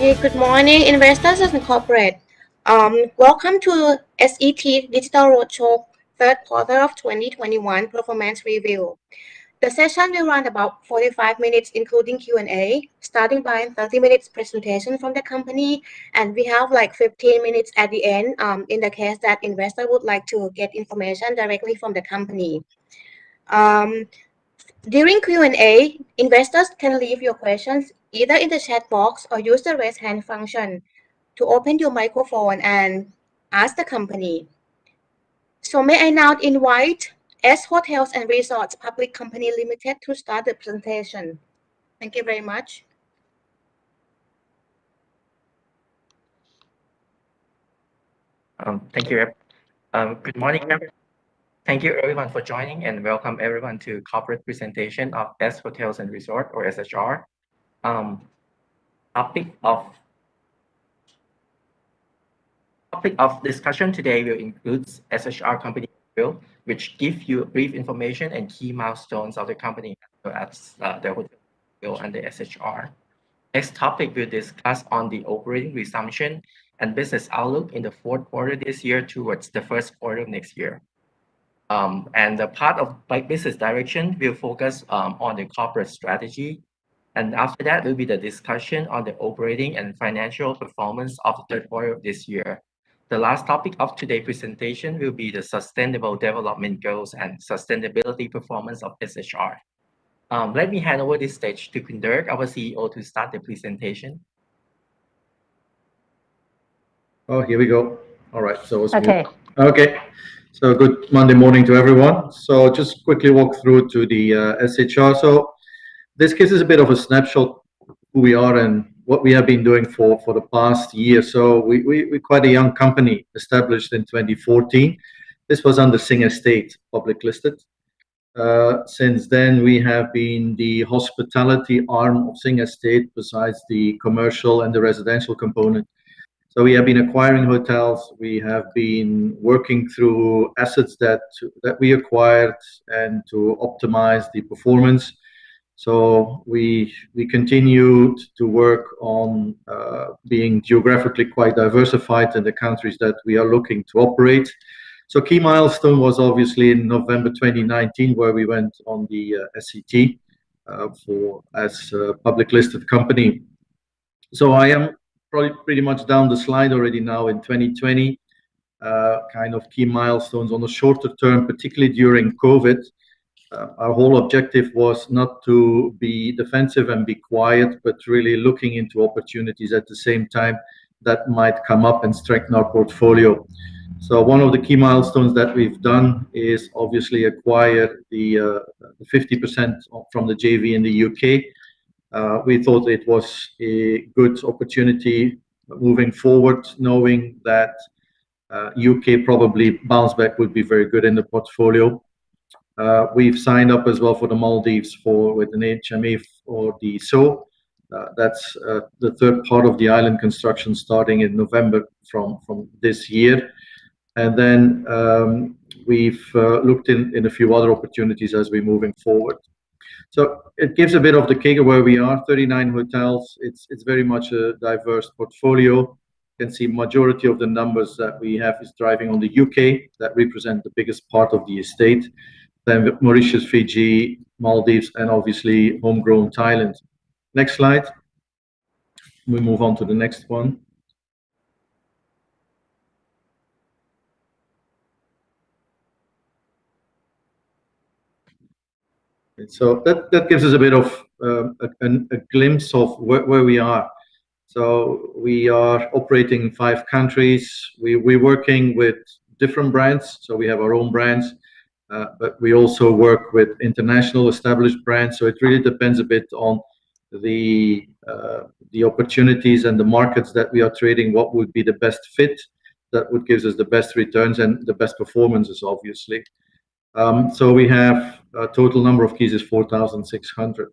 Okay, good morning, investors and corporate. Welcome to SET Digital Roadshow third quarter of 2021 performance review. The session will run about 45 minutes, including Q&A, starting by 30 minutes presentation from the company, and we have like 15 minutes at the end in the case that investor would like to get information directly from the company. During Q&A, investors can leave your questions either in the chat box or use the raise hand function to open your microphone and ask the company. So may I now invite S Hotels and Resorts Public Company Limited to start the presentation. Thank you very much. Thank you. Good morning, everyone. Thank you everyone for joining and welcome everyone to corporate presentation of S Hotels and Resort or SHR. Topic of discussion today will include SHR company review, which give you brief information and key milestones of the company as the hotel and the SHR. Next topic will discuss on the operating resumption and business outlook in the fourth quarter this year towards the first quarter of next year. And the part of business direction will focus on the corporate strategy. And after that will be the discussion on the operating and financial performance of the third quarter of this year. The last topic of today's presentation will be the sustainable development goals and sustainability performance of SHR. Let me hand over this stage to Khun Dirk, our CEO, to start the presentation. Oh, here we go. All right. So okay. Okay. So good Monday morning to everyone. So just quickly walk through to the SHR. So this gives us a bit of a snapshot who we are and what we have been doing for the past year. So we're quite a young company, established in 2014. This was under Sing Estate, public listed. Since then, we have been the hospitality arm of Sing Estate, besides the commercial and the residential component. So we have been acquiring hotels. We have been working through assets that we acquired and to optimize the performance. So we continued to work on being geographically quite diversified in the countries that we are looking to operate. So key milestone was obviously in November 2019, where we went on the SET as a public listed company. So I am probably pretty much down the slide already now in 2020. Kind of key milestones on the shorter term, particularly during COVID. Our whole objective was not to be defensive and be quiet, but really looking into opportunities at the same time that might come up and strengthen our portfolio. So one of the key milestones that we've done is obviously acquire the 50% from the JV in the UK. We thought it was a good opportunity moving forward, knowing that UK probably bounce back would be very good in the portfolio. We've signed up as well for the Maldives with an HMA or the SO. That's the third part of the island construction starting in November from this year. And then we've looked in a few other opportunities as we're moving forward. So it gives a bit of the cake of where we are, 39 hotels. It's very much a diverse portfolio. You can see majority of the numbers that we have is driving on the UK, that represent the biggest part of the estate. Then Mauritius, Fiji, Maldives, and obviously homegrown Thailand. Next slide. We move on to the next one. So that gives us a bit of a glimpse of where we are. So we are operating in 5 countries. We're working with different brands. So we have our own brands, but we also work with international established brands. So it really depends a bit on the opportunities and the markets that we are trading, what would be the best fit that would give us the best returns and the best performances, obviously. So we have a total number of keys is 4,600.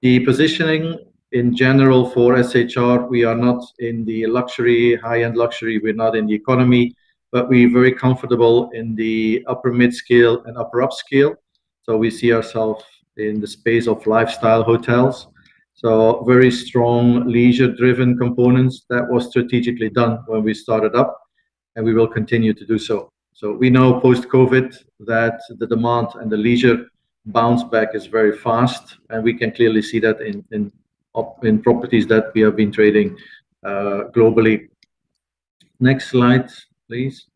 The positioning in general for SHR, we are not in the luxury, high-end luxury, we're not in the economy, but we're very comfortable in the upper mid-scale and upper upscale. So we see ourselves in the space of lifestyle hotels. So very strong leisure-driven components. That was strategically done when we started up, and we will continue to do so. So we know post-COVID that the demand and the leisure bounce back is very fast, and we can clearly see that in properties that we have been trading globally. Next slide, please.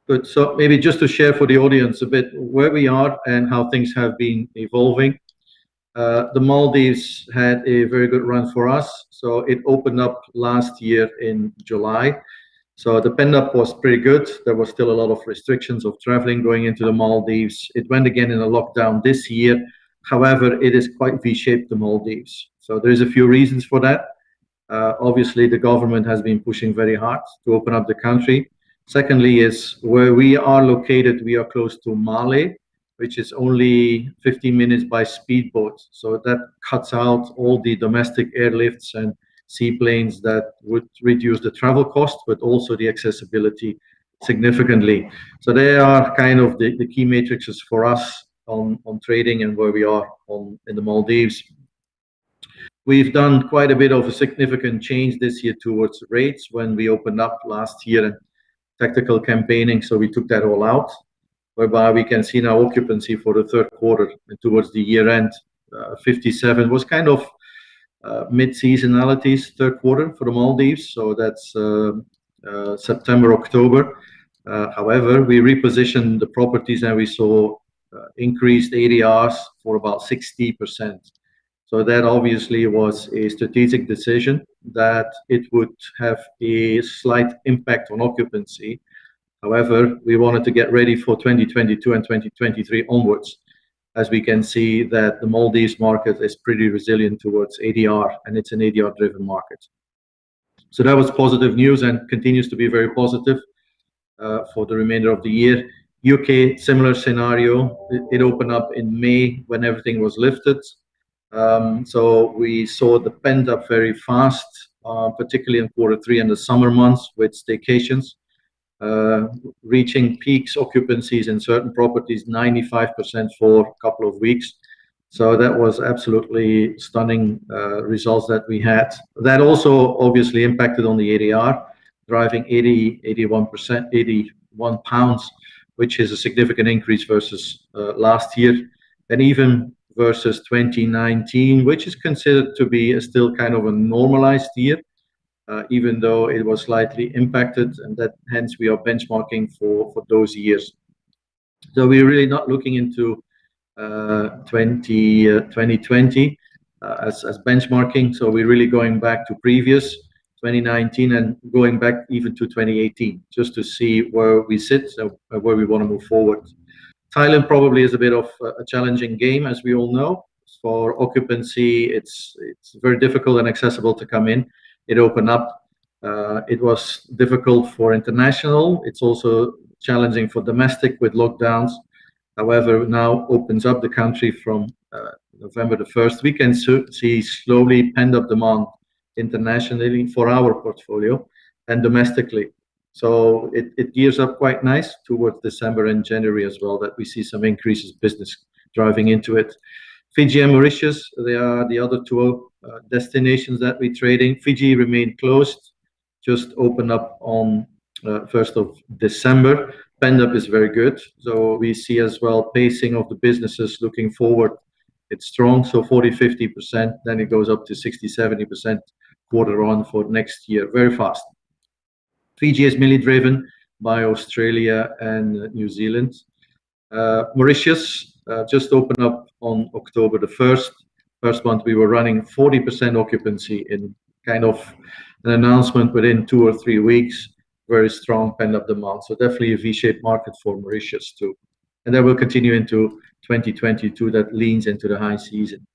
Good. So maybe just to share for the audience a bit where we are and how things have been evolving. The Maldives had a very good run for us. So it opened up last year in July. So the pent-up was pretty good. There was still a lot of restrictions of traveling going into the Maldives. It went again in a lockdown this year. However, it is quite V-shaped, the Maldives. So there's a few reasons for that. Obviously, the government has been pushing very hard to open up the country. Secondly is where we are located, we are close to Male, which is only 15 minutes by speedboat. So that cuts out all the domestic airlifts and seaplanes that would reduce the travel cost, but also the accessibility significantly. So they are kind of the key matrices for us on trading and where we are in the Maldives. We've done quite a bit of a significant change this year towards rates when we opened up last year and tactical campaigning. So we took that all out, whereby we can see now occupancy for the third quarter and towards the year end, 57 was kind of mid-seasonalities, third quarter for the Maldives. So that's September, October. However, we repositioned the properties and we saw increased ADRs for about 60%. So that obviously was a strategic decision that it would have a slight impact on occupancy. However, we wanted to get ready for 2022 and 2023 onwards, as we can see that the Maldives market is pretty resilient towards ADR, and it's an ADR-driven market. So that was positive news and continues to be very positive for the remainder of the year. UK, similar scenario. It opened up in May when everything was lifted. So we saw the pent up very fast, particularly in Q3 and the summer months with staycations, reaching peaks occupancies in certain properties, 95% for a couple of weeks. So that was absolutely stunning results that we had. That also obviously impacted on the ADR, driving 81 pounds, which is a significant increase versus last year, and even versus 2019, which is considered to be still kind of a normalized year, even though it was slightly impacted, and that hence we are benchmarking for those years. So we're really not looking into 2020 as benchmarking. So we're really going back to previous 2019 and going back even to 2018, just to see where we sit, so where we want to move forward. Thailand probably is a bit of a challenging game, as we all know. For occupancy, it's very difficult and accessible to come in. It opened up. It was difficult for international. It's also challenging for domestic with lockdowns. However, now opens up the country from November the 1st. We can see slowly pent-up demand internationally for our portfolio and domestically. So it gears up quite nice towards December and January as well, that we see some increases business driving into it. Fiji and Mauritius, they are the other two destinations that we're trading. Fiji remained closed, just opened up on 1st of December. Pent-up is very good. So we see as well pacing of the businesses looking forward. It's strong, so 40-50%, then it goes up to 60-70% quarter on for next year, very fast. Fiji is mainly driven by Australia and New Zealand. Mauritius just opened up on October the 1st. First month we were running 40% occupancy in kind of an announcement within 2 or 3 weeks. Very strong pent-up demand. So definitely a V-shaped market for Mauritius too. And that will continue into 2022, that leans into the high season.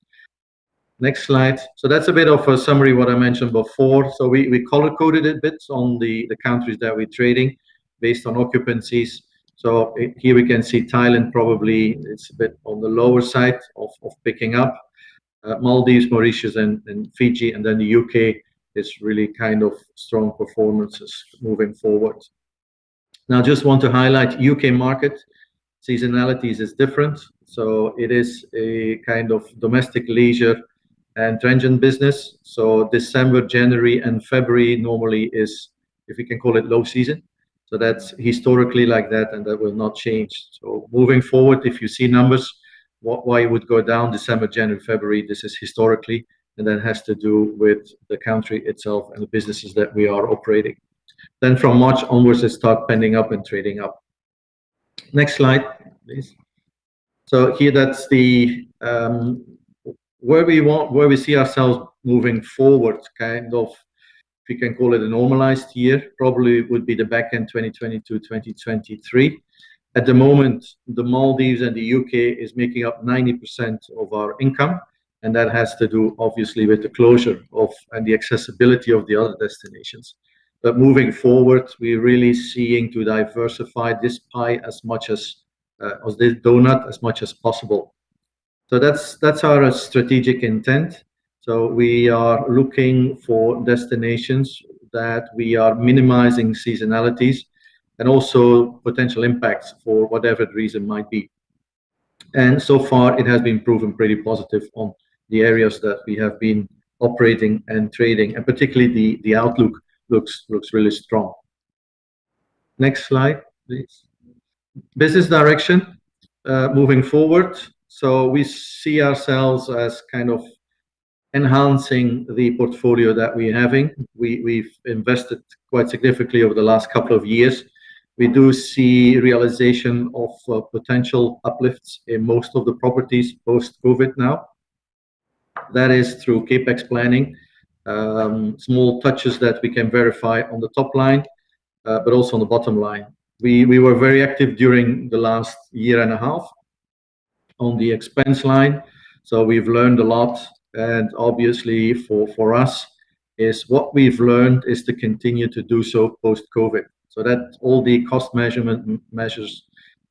Next slide. So that's a bit of a summary what I mentioned before. So we color-coded it bits on the countries that we're trading based on occupancies. So here we can see Thailand probably it's a bit on the lower side of picking up. Maldives, Mauritius, and Fiji, and then the UK is really kind of strong performances moving forward. Now, just want to highlight UK market. Seasonalities is different. So it is a kind of domestic leisure and transient business. So December, January, and February normally is, if we can call it, low season. So that's historically like that, and that will not change. So moving forward, if you see numbers, why it would go down December, January, February, this is historically, and that has to do with the country itself and the businesses that we are operating. Then from March onwards, it starts pending up and trading up. Next slide, please. So here, that's the where we see ourselves moving forward, kind of, if you can call it a normalized year, probably would be the back end 2022, 2023. At the moment, the Maldives and the UK is making up 90% of our income, and that has to do obviously with the closure of and the accessibility of the other destinations. But moving forward, we're really seeing to diversify this pie as much as this donut as much as possible. So that's our strategic intent. So we are looking for destinations that we are minimizing seasonalities and also potential impacts for whatever the reason might be. And so far, it has been proven pretty positive on the areas that we have been operating and trading, and particularly the outlook looks really strong. Next slide, please. Business direction moving forward. So we see ourselves as kind of enhancing the portfolio that we're having. We've invested quite significantly over the last couple of years. We do see realization of potential uplifts in most of the properties post-COVID now. That is through capex planning, small touches that we can verify on the top line, but also on the bottom line. We were very active during the last year and a half on the expense line, so we've learned a lot. And obviously, for us, is what we've learned is to continue to do so post-COVID. So that all the cost measurement measures,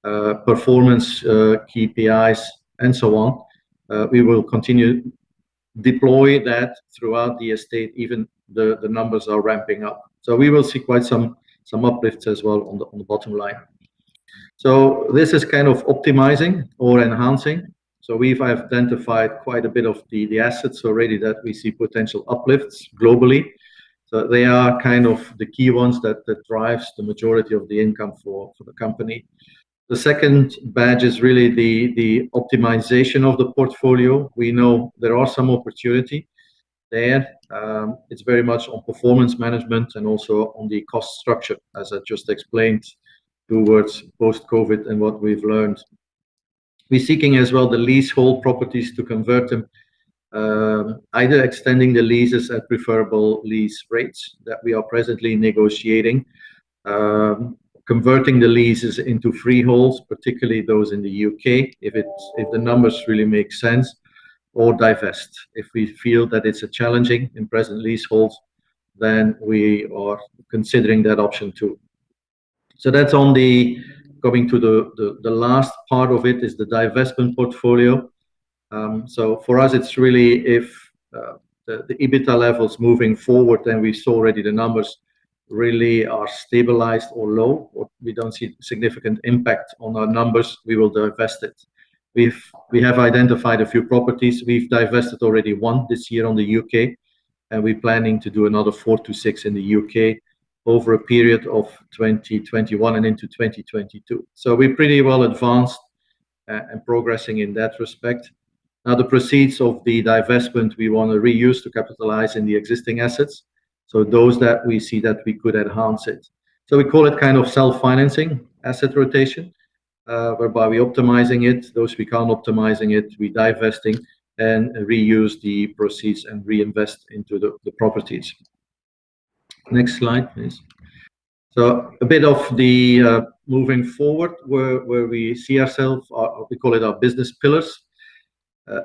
performance KPIs, and so on, we will continue deploy that throughout the estate. Even the numbers are ramping up, so we will see quite some uplifts as well on the bottom line. So this is kind of optimizing or enhancing. So we've identified quite a bit of the assets already that we see potential uplifts globally. So they are kind of the key ones that drives the majority of the income for the company. The second badge is really the optimization of the portfolio. We know there are some opportunity there. It's very much on performance management and also on the cost structure, as I just explained, towards post-COVID and what we've learned. We're seeking as well the leasehold properties to convert them, either extending the leases at preferable lease rates that we are presently negotiating, converting the leases into freeholds, particularly those in the UK, if the numbers really make sense, or divest. If we feel that it's a challenging in present leaseholds, then we are considering that option too. So that's on the coming to the last part of it is the divestment portfolio. So for us, it's really if the EBITDA levels moving forward, then we saw already the numbers really are stabilized or low, or we don't see significant impact on our numbers, we will divest it. We have identified a few properties. We've divested already one this year on the UK, and we're planning to do another 4 to 6 in the UK over a period of 2021 and into 2022. So we're pretty well advanced and progressing in that respect. Now the proceeds of the divestment we want to reuse to capitalize in the existing assets. So those that we see that we could enhance it. So we call it kind of self-financing asset rotation, whereby we're optimizing it. Those we can't optimizing it, we divesting and reuse the proceeds and reinvest into the properties. Next slide, please. So a bit of the moving forward where we see ourselves, we call it our business pillars.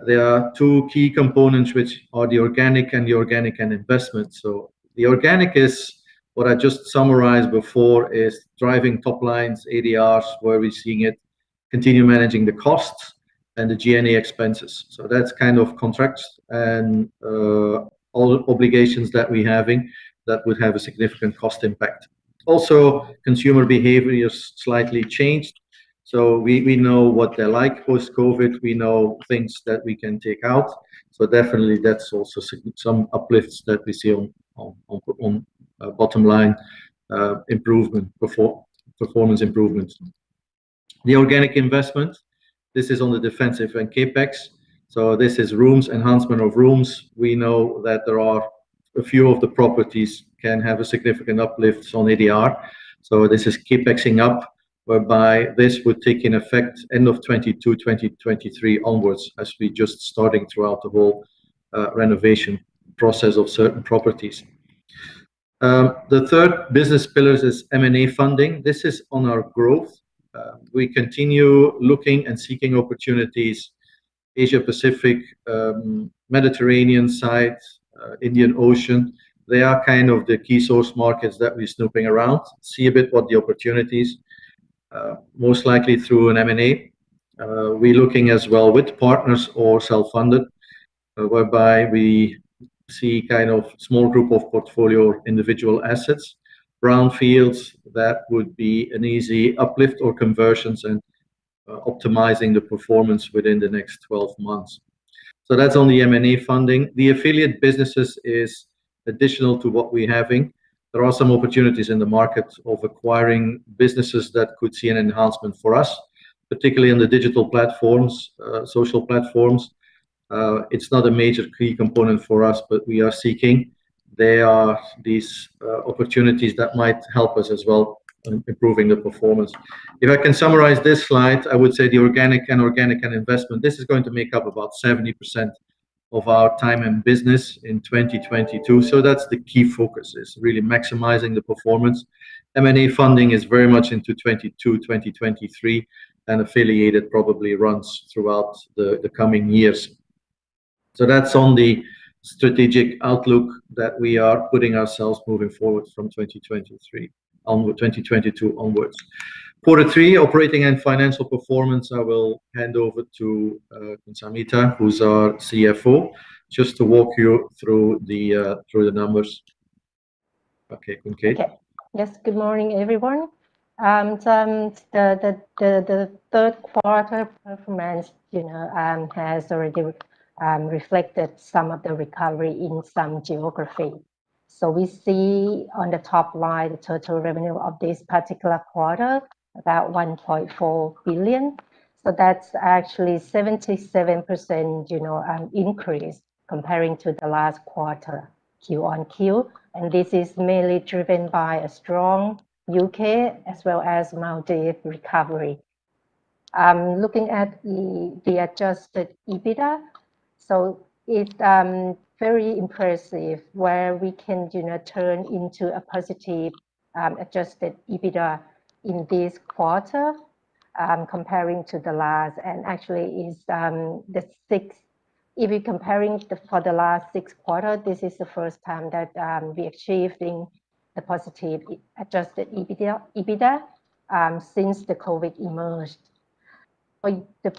There are two key components, which are the organic and investment. So the organic is what I just summarized before, is driving top lines, ADRs, where we're seeing it, continue managing the costs and the G&A expenses. So that's kind of contracts and all obligations that we're having that would have a significant cost impact. Also, consumer behaviors slightly changed. So we know what they're like post-COVID. We know things that we can take out. So definitely that's also some uplifts that we see on bottom line performance improvements. The organic investment, this is on the defensive and capex. So this is rooms, enhancement of rooms. We know that there are a few of the properties can have a significant uplift on ADR. So this is capexing up, whereby this would take in effect end of 22, 2023 onwards, as we just starting throughout the whole renovation process of certain properties. The third business pillars is M&A funding. This is on our growth. We continue looking and seeking opportunities, Asia Pacific, Mediterranean side, Indian Ocean. They are kind of the key source markets that we're snooping around, see a bit what the opportunities, most likely through an M&A. We're looking as well with partners or self-funded, whereby we see kind of small group of portfolio individual assets, brownfields that would be an easy uplift or conversions and optimizing the performance within the next 12 months. So that's on the M&A funding. The affiliate businesses is additional to what we're having. There are some opportunities in the market of acquiring businesses that could see an enhancement for us, particularly on the digital platforms, social platforms. It's not a major key component for us, but we are seeking. There are these opportunities that might help us as well in improving the performance. If I can summarize this slide, I would say the organic and investment, this is going to make up about 70% of our time and business in 2022. So that's the key focus, is really maximizing the performance. M&A funding is very much into 2023, and affiliated probably runs throughout the coming years. So that's on the strategic outlook that we are putting ourselves moving forward from 2023 onward, 2022 onwards. Quarter three, operating and financial performance, I will hand over to Samita, who's our CFO, just to walk you through the numbers. Okay, Kate. Okay. Yes. Good morning, everyone. The third quarter performance, has already reflected some of the recovery in some geography. So we see on the top line the total revenue of this particular quarter about 1.4 billion. So that's actually 77%, increase comparing to the last quarter, Q on Q. And this is mainly driven by a strong UK as well as Maldives recovery. Looking at the adjusted EBITDA, so it's very impressive where we can, turn into a positive adjusted EBITDA in this quarter, comparing to the last, and actually is the sixth. If you're comparing for the last 6 quarters, this is the first time that we achieving the positive adjusted EBITDA since the COVID emerged. For the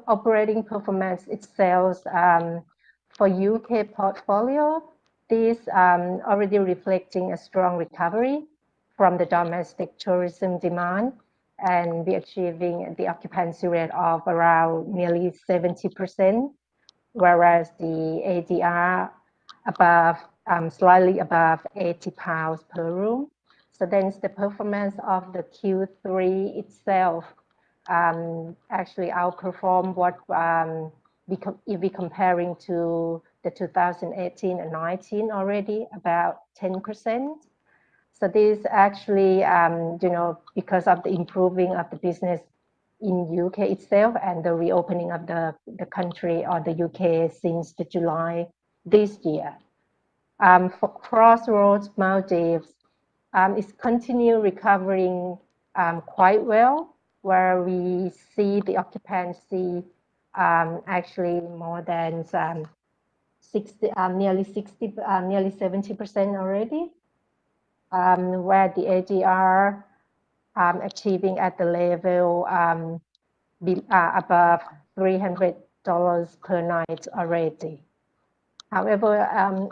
operating performance itself, for UK portfolio, this already reflecting a strong recovery from the domestic tourism demand, and we achieving the occupancy rate of around nearly 70%, whereas the ADR above, slightly above £80 per room. So then the performance of the Q3 itself actually outperformed what if we comparing to the 2018 and 19 already about 10%. So this actually, because of the improving of the business in UK itself and the reopening of the country or the UK since the July this year. For Crossroads Maldives, it's continue recovering quite well, where we see the occupancy actually more than 60, nearly 70% already, where the ADR achieving at the level above $300 per night already. However,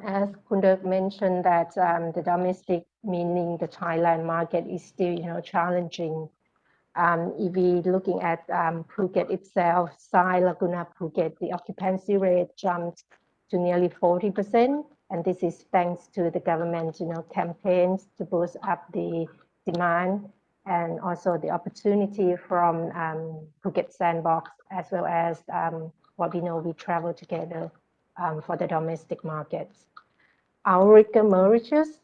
as Khun mentioned that the domestic, meaning the Thailand market, is still challenging. If we looking at Phuket itself, Sai Laguna Phuket, the occupancy rate jumped to nearly 40%. And this is thanks to the government, campaigns to boost up the demand and also the opportunity from Phuket Sandbox, as well as what we know we travel together for the domestic markets. Our mergers,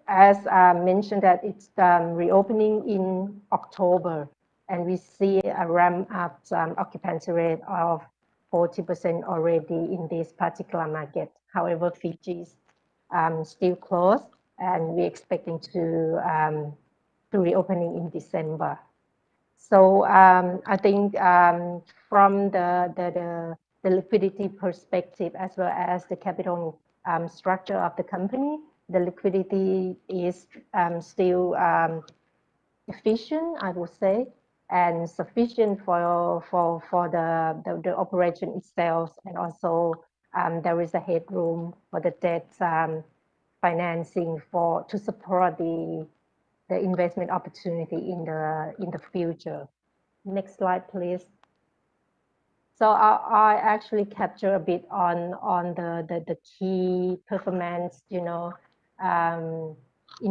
as mentioned, that it's reopening in October, and we see a ramp up occupancy rate of 40% already in this particular market. However, Fiji is still closed, and we're expecting to reopening in December. So I think from the liquidity perspective, as well as the capital structure of the company, the liquidity is still efficient, I would say, and sufficient for the operation itself. And also there is a headroom for the debt financing to support the investment opportunity in the future. Next slide, please. So I actually capture a bit on the key performance, in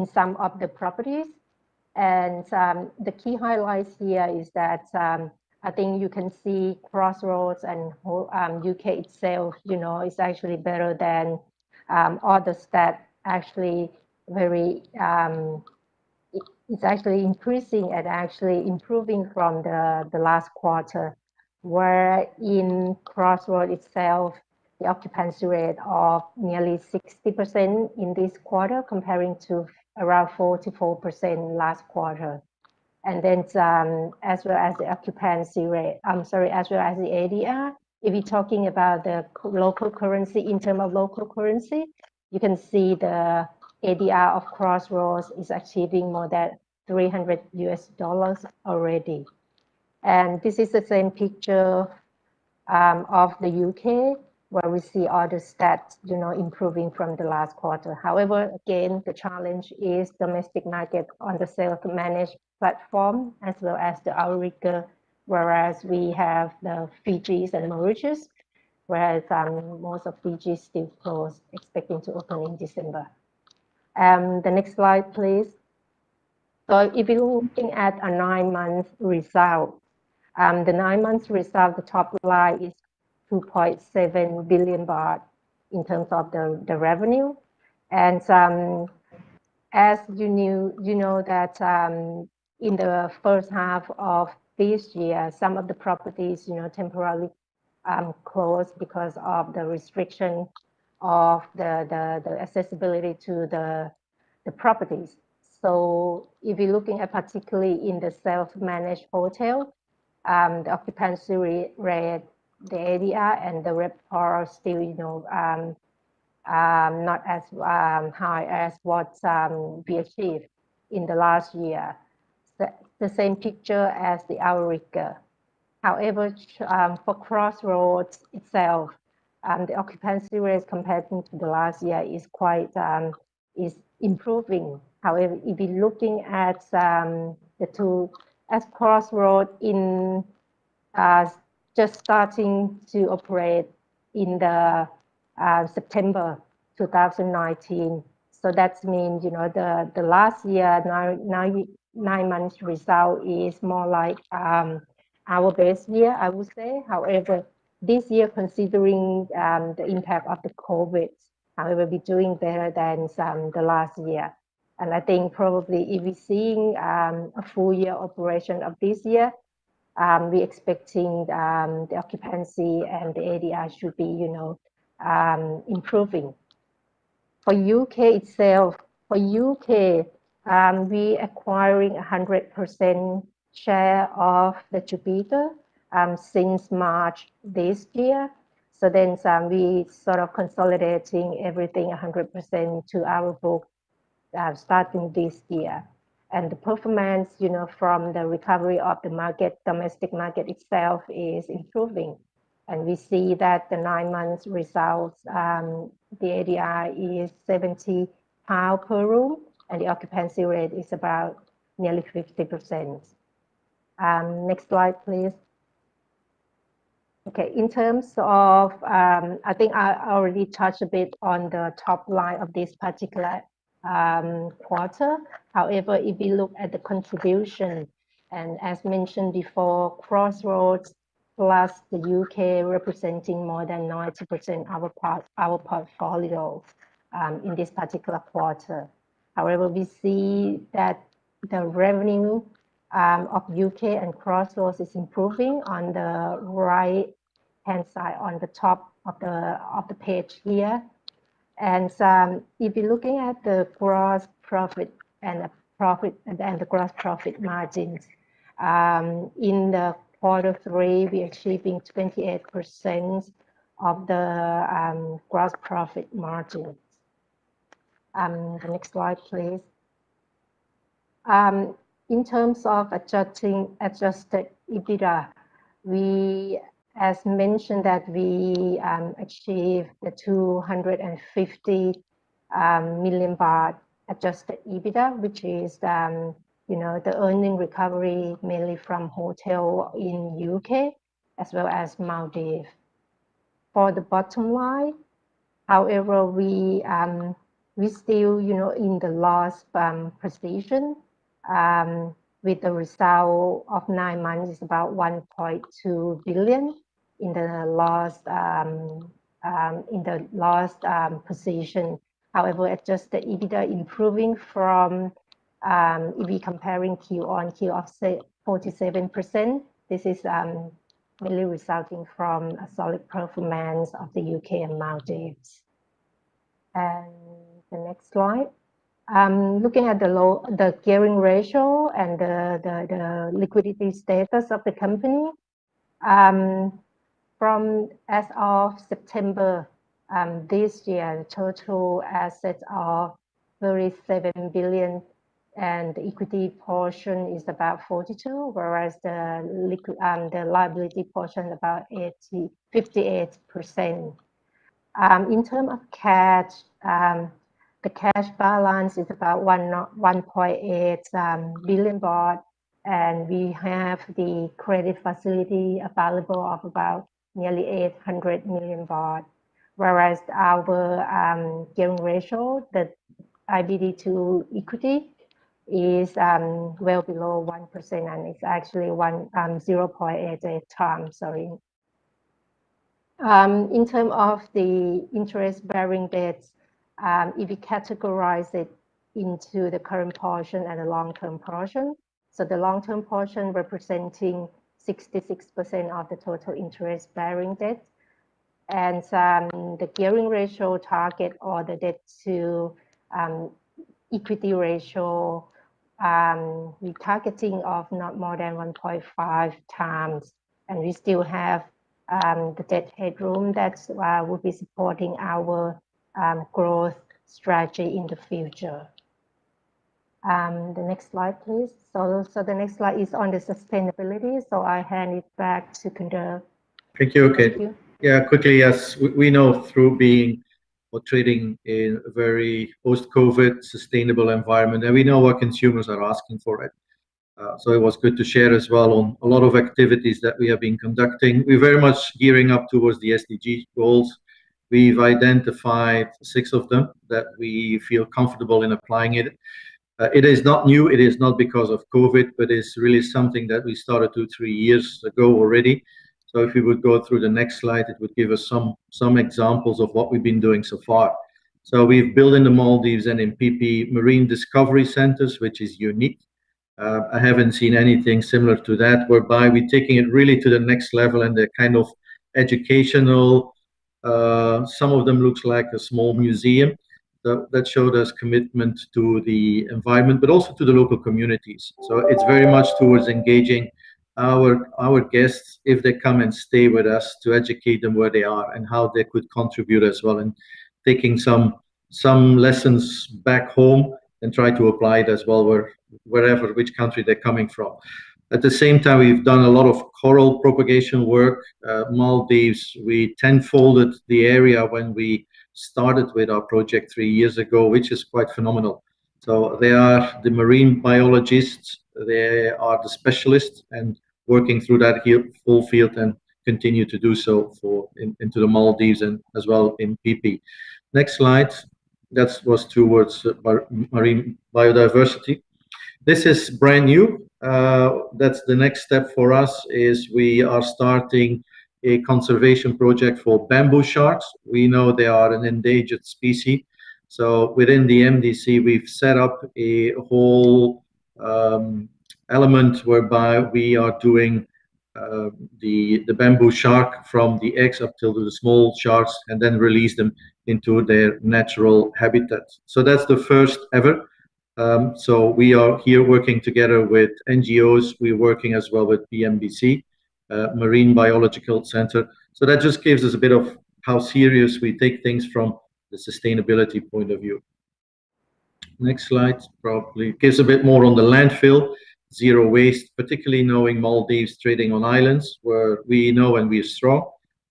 some of the properties. And the key highlights here is that I think you can see Crossroads and UK itself, is actually better than other stats. Actually, it's actually increasing and actually improving from the last quarter, where in Crossroads itself, the occupancy rate of nearly 60% in this quarter, comparing to around 44% last quarter. And then as well as the occupancy rate, as well as the ADR, if you're talking about the local currency, in terms of local currency, you can see the ADR of Crossroads is achieving more than $300 already. And this is the same picture of the UK, where we see all the stats, improving from the last quarter. However, again, the challenge is domestic market on the self-managed platform, as well as the Auriga, whereas we have the Fijis and Mauritius, whereas most of Fiji is still closed, expecting to open in December. The next slide, please. So if you're looking at a 9-month result, the 9 months result, the top line is 2.7 billion baht in terms of the revenue. And as you know that in the first half of this year, some of the properties, temporarily closed because of the restriction of the accessibility to the properties. So if you're looking at particularly in the self-managed hotel, the occupancy rate, the ADR and the RevPAR are still, not as high as what we achieved in the last year. The same picture as the Auriga. However, for Crossroads itself, the occupancy rate compared to the last year is quite is improving. However, if you're looking at the two, as Crossroads in just starting to operate in the September 2019. So that means, the last year, 9 months result is more like our best year, I would say. However, this year, considering the impact of the COVID, however, we're doing better than the last year. And I think probably if we're seeing a full year operation of this year, we're expecting the occupancy and the ADR should be, improving. For UK itself, we acquiring 100% share of the Jupiter since March this year. So then we sort of consolidating everything 100% to our book starting this year. And the performance, from the recovery of the market, domestic market itself is improving. And we see that the 9 months results, the ADR is 70 pounds per room, and the occupancy rate is about nearly 50%. Next slide, please. Okay, in terms of, I think I already touched a bit on the top line of this particular quarter. However, if we look at the contribution, and as mentioned before, Crossroads plus the UK representing more than 90% of our portfolio in this particular quarter. However, we see that the revenue of UK and Crossroads is improving on the right hand side on the top of the page here. And if you're looking at the gross profit and the gross profit margins, in the Q3 we're achieving 28% of the gross profit margins. The next slide, please. In terms of adjusted EBITDA, we, as mentioned, that we achieved the 250 million baht adjusted EBITDA, which is the earning recovery mainly from hotel in UK as well as Maldives. For the bottom line, however, we still in the loss position. With the result of 9 months is about 1.2 billion in the lost position. However, adjusted EBITDA improving from if we comparing Q-on-Q of 47%. This is really resulting from a solid performance of the UK and Maldives. And the next slide. Looking at the gearing ratio and the liquidity status of the company, from as of September this year, the total assets are 37 billion, and the equity portion is about 42, whereas the liability portion about 58%. In terms of cash, the cash balance is about 1.8 billion baht, and we have the credit facility available of about nearly 800 million baht, whereas our gearing ratio, the IBD to equity, is well below 1%, and it's actually 0.88 times. Sorry. In terms of the interest-bearing debts, if we categorize it into the current portion and the long-term portion, so the long-term portion representing 66% of the total interest-bearing debt, and the gearing ratio target or the debt to equity ratio, we're targeting of not more than 1.5 times, and we still have the debt headroom that will be supporting our growth strategy in the future. The next slide, please. So the next slide is on the sustainability. So I hand it back to Kunder. Thank you. Okay. Thank you. Yeah, quickly, yes, we know through being or trading in a very post-COVID sustainable environment, and we know what consumers are asking for it. So it was good to share as well on a lot of activities that we have been conducting. We're very much gearing up towards the SDG goals. We've identified 6 of them that we feel comfortable in applying it. It is not new. It is not because of COVID, but it's really something that we started 2-3 years ago already. So if we would go through the next slide, it would give us some examples of what we've been doing so far. So we've built in the Maldives and in PP marine discovery centers, which is unique. I haven't seen anything similar to that, whereby we're taking it really to the next level, and they're kind of educational. Some of them looks like a small museum that showed us commitment to the environment, but also to the local communities. So it's very much towards engaging our guests if they come and stay with us, to educate them where they are and how they could contribute as well, and taking some lessons back home and try to apply it as well which country they're coming from. At the same time, we've done a lot of coral propagation work. Maldives, we tenfolded the area when we started with our project 3 years ago, which is quite phenomenal. So they are the marine biologists, they are the specialists, and working through that full field and continue to do so into the Maldives and as well in PP. Next slide. That was towards marine biodiversity. This is brand new. That's the next step for us. Is we are starting a conservation project for bamboo sharks. We know they are an endangered species. So within the MDC, we've set up a whole element whereby we are doing the bamboo shark from the eggs up till the small sharks, and then release them into their natural habitat. So that's the first ever. So we are here working together with NGOs. We're working as well with BMBC, Marine Biological Center. So that just gives us a bit of how serious we take things from the sustainability point of view. Next slide probably gives a bit more on the landfill, zero waste, particularly knowing Maldives trading on islands where we know and we're strong.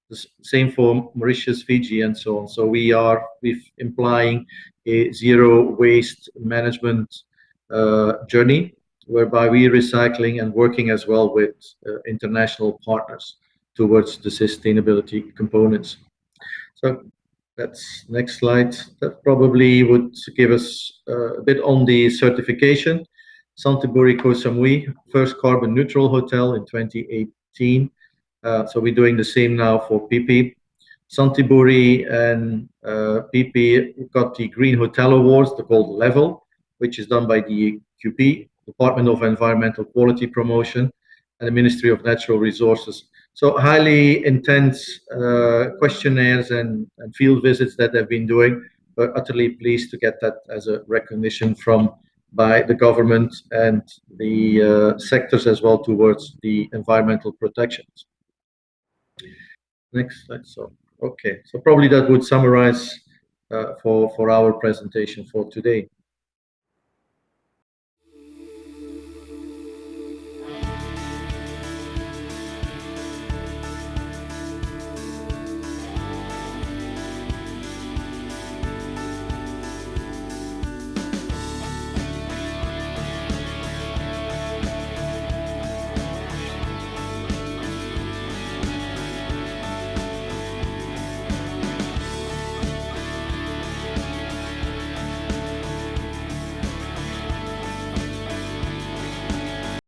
The same for Mauritius, Fiji, and so on. So we're implying a zero waste management journey, whereby we're recycling and working as well with international partners towards the sustainability components. So that's next slide. That probably would give us a bit on the certification. Santiburi Koh Samui, first carbon neutral hotel in 2018. So we're doing the same now for PP. Santiburi and PP got the Green Hotel Awards, they're called Level, which is done by the QP, Department of Environmental Quality Promotion, and the Ministry of Natural Resources. So highly intense questionnaires and field visits that they've been doing. We're utterly pleased to get that as a recognition by the government and the sectors as well towards the environmental protections. Next slide. So, okay. So probably that would summarize for our presentation for today.